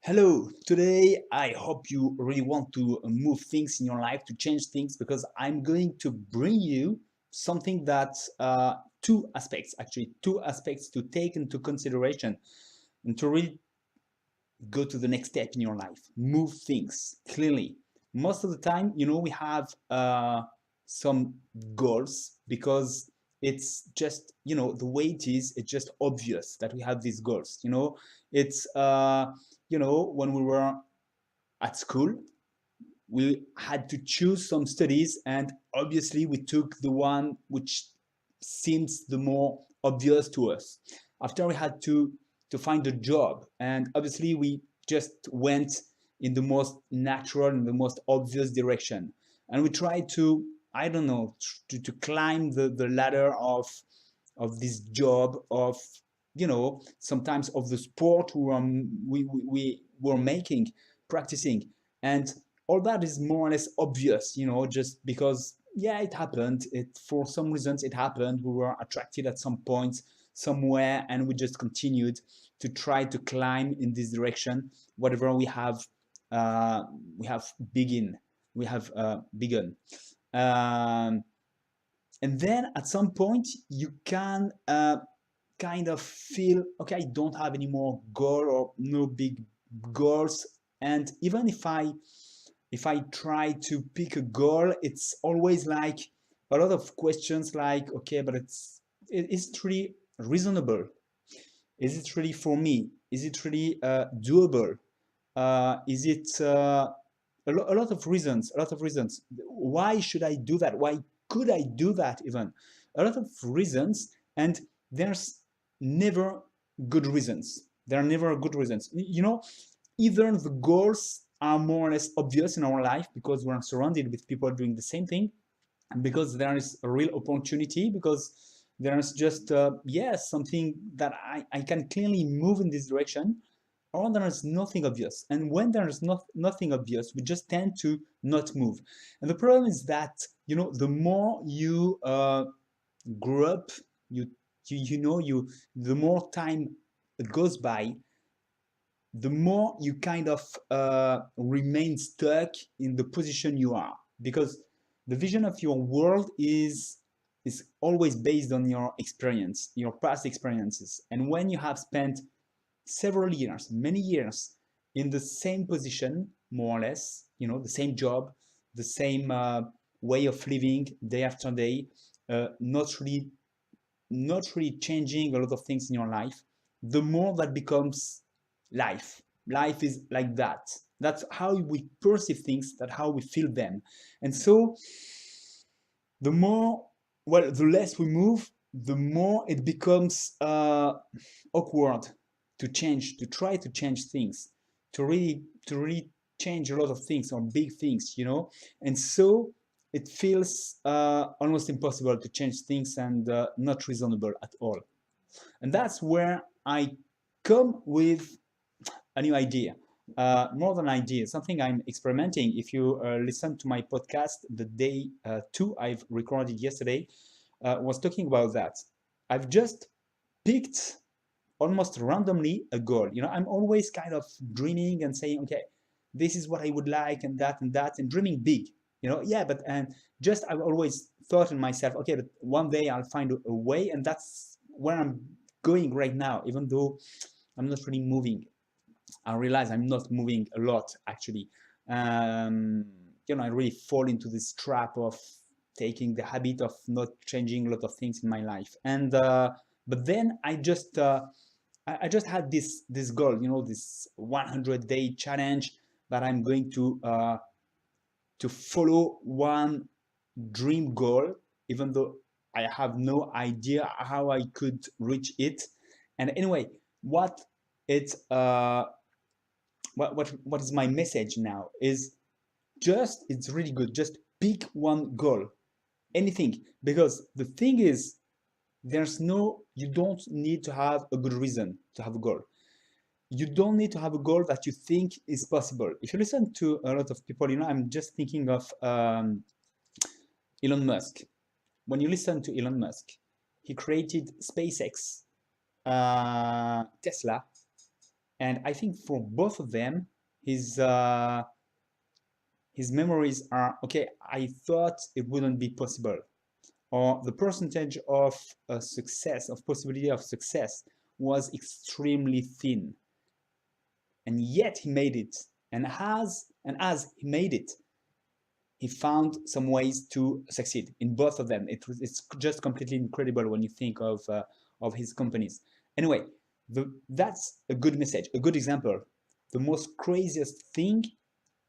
Hello, today I hope you really want to move things in your life, to change things, because I'm going to bring you something that two aspects to take into consideration and to really go to the next step in your life, move things clearly. Most of the time, we have some goals because it's just, the way it is, it's just obvious that we have these goals. It's, when we were at school, we had to choose some studies, and obviously we took the one which seems the more obvious to us. After we had to find a job, and obviously we just went in the most natural and the most obvious direction, and we tried to, I don't know, to climb the ladder of this job, of sometimes of the sport we were making, practicing. And all that is more or less obvious, just because, yeah, it happened. It, for some reasons, it happened. We were attracted at some point somewhere, and we just continued to try to climb in this direction, whatever uh, we have begin we have begun. um, and then at some point you can kind of feel, okay, I don't have any more goal or no big goals. And even if I try to pick a goal, it's always like a lot of questions like, okay, but is it really reasonable? Is it really for me? Is it really doable? Is it a lot of reasons? A lot of reasons. Why should I do that? Why could I do that even? A lot of reasons, and there's never good reasons. There are never good reasons. Either the goals are more or less obvious in our life because we're surrounded with people doing the same thing, and because there is a real opportunity, because there's just yes, something that I can clearly move in this direction, or there is nothing obvious. And when there is nothing obvious, we just tend to not move. And the problem is that, the more you grow up, you the more time goes by, the more you kind of remain stuck in the position you are, because the vision of your world is always based on your experience, your past experiences. And when you have spent several years, many years, in the same position, more or less, the same job, the same way of living day after day, not really changing a lot of things in your life, the more that becomes life. Life is like that. That's how we perceive things, that's how we feel them. And so the more, well, the less we move, the more it becomes awkward to change, to try to change things, to really change a lot of things, or big things, and so it feels almost impossible to change things, and not reasonable at all. And that's where I come with a new idea. More than idea, something I'm experimenting. If you listen to my podcast, the day two I've recorded yesterday, was talking about that. I've just picked almost randomly a goal. I'm always kind of dreaming and saying, okay, this is what I would like, and that, and dreaming big. Yeah, but and just I've always thought in myself, okay, but one day I'll find a way, and that's where I'm going right now, even though I'm not really moving. I realize I'm not moving a lot, actually. I really fall into this trap of taking the habit of not changing a lot of things in my life. And but then I just had this goal, this 100-day challenge, that I'm going to follow one dream goal, even though I have no idea how I could reach it. And anyway, what it what is my message now is, just, it's really good, just pick one goal, anything. Because the thing is, you don't need to have a good reason to have a goal. You don't need to have a goal that you think is possible. If you listen to a lot of people, I'm just thinking of Elon Musk. When you listen to Elon Musk, he created SpaceX, Tesla, And I think for both of them, his memories are, okay, I thought it wouldn't be possible, or the percentage of success, of possibility of success, was extremely thin, and yet he made it. And as he made it, he found some ways to succeed in both of them. It's just completely incredible when you think of his companies. Anyway, that's a good message, a good example. The most craziest thing,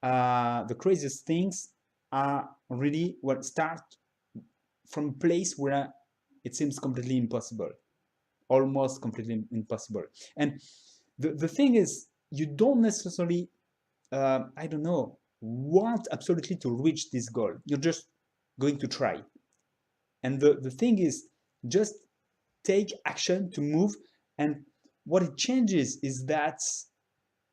the craziest things are really what start from a place where it seems completely impossible, almost completely impossible. And the thing is, you don't necessarily, I don't know, want absolutely to reach this goal. You're just going to try. And the thing is, just take action to move. And what it changes is that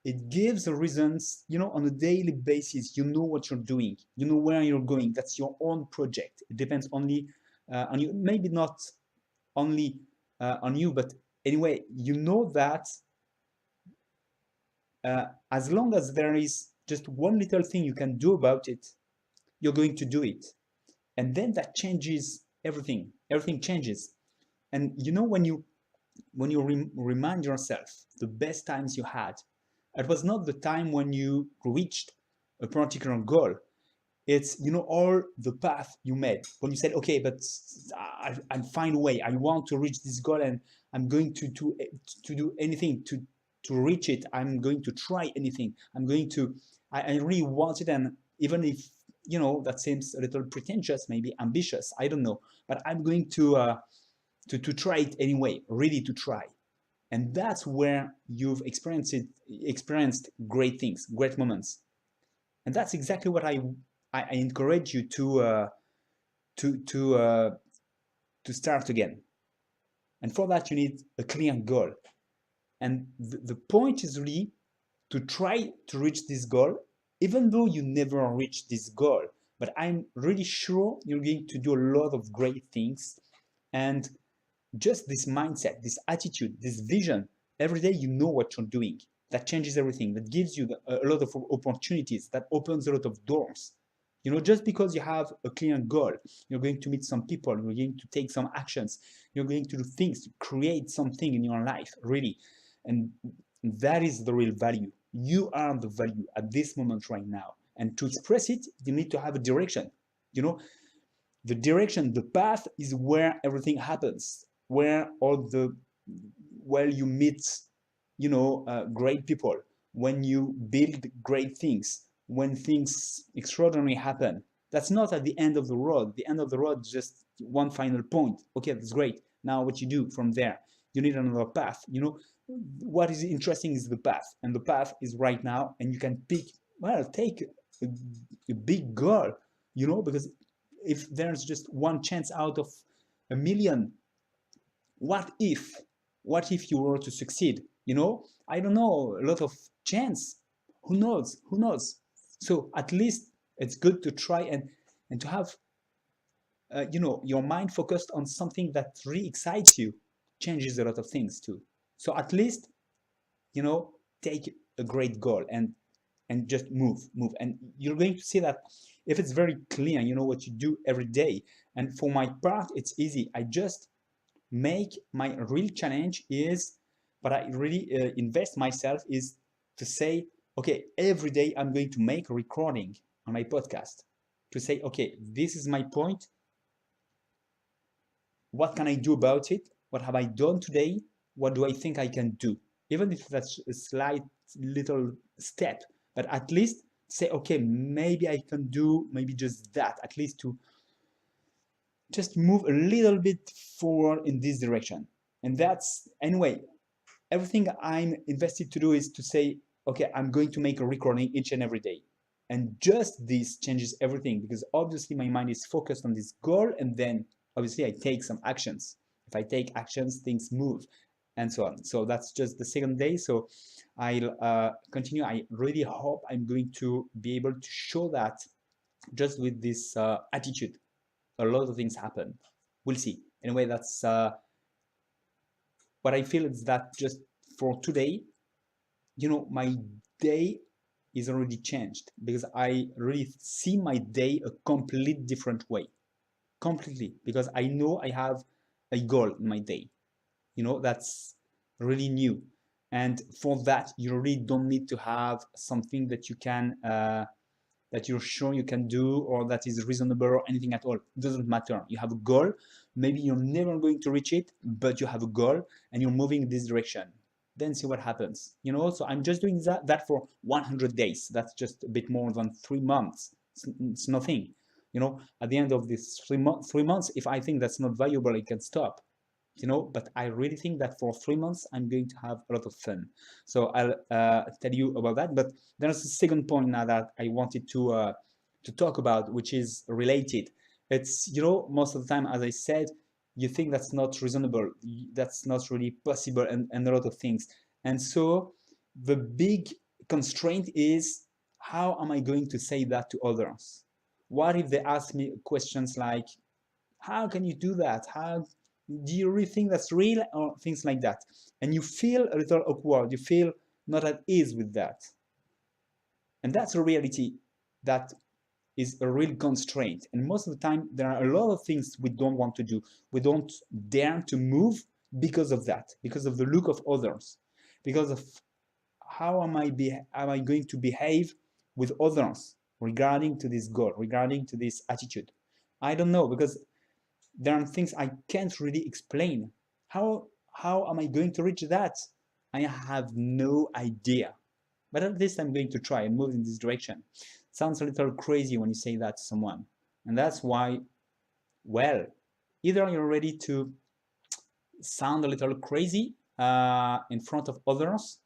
it gives the reasons, on a daily basis. You know what you're doing, you know where you're going. That's your own project. It depends only on you, maybe not only on you, but anyway, you know that as long as there is just one little thing you can do about it, you're going to do it. And then that changes everything. Everything changes. And when you remind yourself the best times you had, it was not the time when you reached a particular goal. It's all the path you made when you said, okay, but I'll find a way. I want to reach this goal, and I'm going to do anything to reach it. I'm going to try anything. I really want it. And even if that seems a little pretentious, maybe ambitious, I don't know, but I'm going to try it anyway, really to try. And that's where you've experienced great things, great moments. And that's exactly what I encourage you to start again. And for that, you need a clear goal. And the point is really to try to reach this goal, even though you never reach this goal. But I'm really sure you're going to do a lot of great things. And just this mindset, this attitude, this vision, every day you know what you're doing. That changes everything. That gives you a lot of opportunities. That opens a lot of doors. Just because you have a clear goal, you're going to meet some people, you're going to take some actions, you're going to do things to create something in your life, really. And that is the real value. You are the value at this moment right now. And to express it, you need to have a direction. The direction, the path is where everything happens, where you meet, great people, when you build great things, when things extraordinary happen. That's not at the end of the road. The end of the road is just one final point. Okay, that's great. Now what you do from there? You need another path. What is interesting is the path, and the path is right now, and you can take a big goal, because if there's just one chance out of a million, what if you were to succeed? I don't know, a lot of chance. Who knows? So at least it's good to try and to have your mind focused on something that really excites you. Changes a lot of things too. So at least take a great goal and just move, and you're going to see that if it's very clear, what you do every day. And for my part, it's easy. I just make my real challenge is, but I really invest myself, is to say, okay, every day I'm going to make a recording on my podcast, to say, okay, this is my point. What can I do about it? What have I done today? What do I think I can do? Even if that's a slight little step, but at least say, okay, maybe I can do maybe just that, at least to just move a little bit forward in this direction. And that's, anyway, everything I'm invested to do is to say, okay, I'm going to make a recording each and every day. And just this changes everything, because obviously my mind is focused on this goal, and then obviously I take some actions. If I take actions, things move, and so on. So that's just the second day. So I'll continue. I really hope I'm going to be able to show that just with this attitude, a lot of things happen. We'll see. Anyway, that's what I feel is that just for today, my day is already changed because I really see my day a complete different way, completely, because I know I have a goal in my day. That's really new. And for that, you really don't need to have something that you can that you're sure you can do, or that is reasonable, or anything at all. It doesn't matter. You have a goal. Maybe you're never going to reach it, but you have a goal and you're moving in this direction. Then see what happens. So I'm just doing that for 100 days. That's just a bit more than 3 months. It's nothing. At the end of this 3 months, if I think that's not valuable, I can stop. But I really think that for 3 months, I'm going to have a lot of fun. So I'll tell you about that. But there's a second point now that I wanted to talk about, which is related. It's, most of the time, as I said, you think that's not reasonable, that's not really possible, and a lot of things. And so the big constraint is, how am I going to say that to others? What if they ask me questions like, how can you do that? How do you really think that's real, or things like that? And you feel a little awkward, you feel not at ease with that. And that's a reality that is a real constraint. And most of the time, there are a lot of things we don't want to do. We don't dare to move because of that, because of the look of others, because of how am I going to behave with others regarding to this goal, regarding to this attitude. I don't know, because there are things I can't really explain. How am I going to reach that? I have no idea. But at least I'm going to try and move in this direction. Sounds a little crazy when you say that to someone. And that's why, well, either you're ready to sound a little crazy in front of others,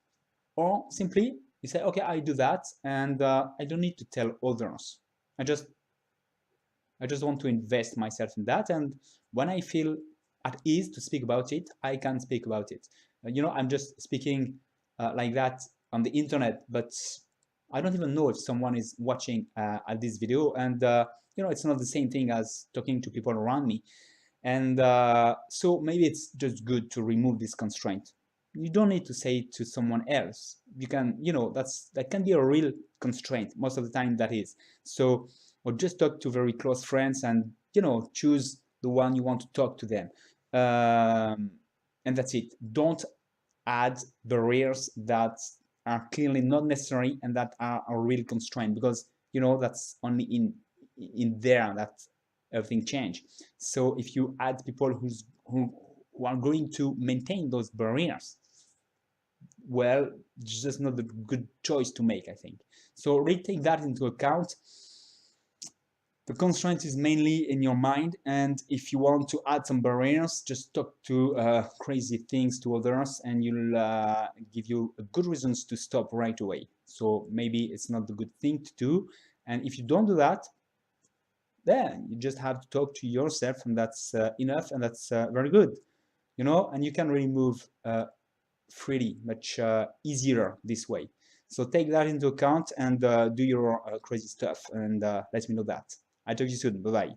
or simply you say, okay, I do that, and I don't need to tell others. I just want to invest myself in that, and when I feel at ease to speak about it, I can speak about it. I'm just speaking like that on the internet, but I don't even know if someone is watching at this video, and it's not the same thing as talking to people around me. And so maybe it's just good to remove this constraint. You don't need to say it to someone else. You can, that can be a real constraint most of the time, that is. So, or just talk to very close friends, and choose the one you want to talk to them, and that's it. Don't add barriers that are clearly not necessary and that are a real constraint, because that's only in there that everything change. So if you add people who are going to maintain those barriers, well, it's just not a good choice to make, I think. So really take that into account. The constraint is mainly in your mind, and if you want to add some barriers, just talk to crazy things to others, and you'll give you good reasons to stop right away. So maybe it's not the good thing to do, and if you don't do that, then you just have to talk to yourself, and that's enough, and that's very good, and you can really move freely, much easier this way. So take that into account, and do your crazy stuff, and let me know that. I talk to you soon. Bye bye.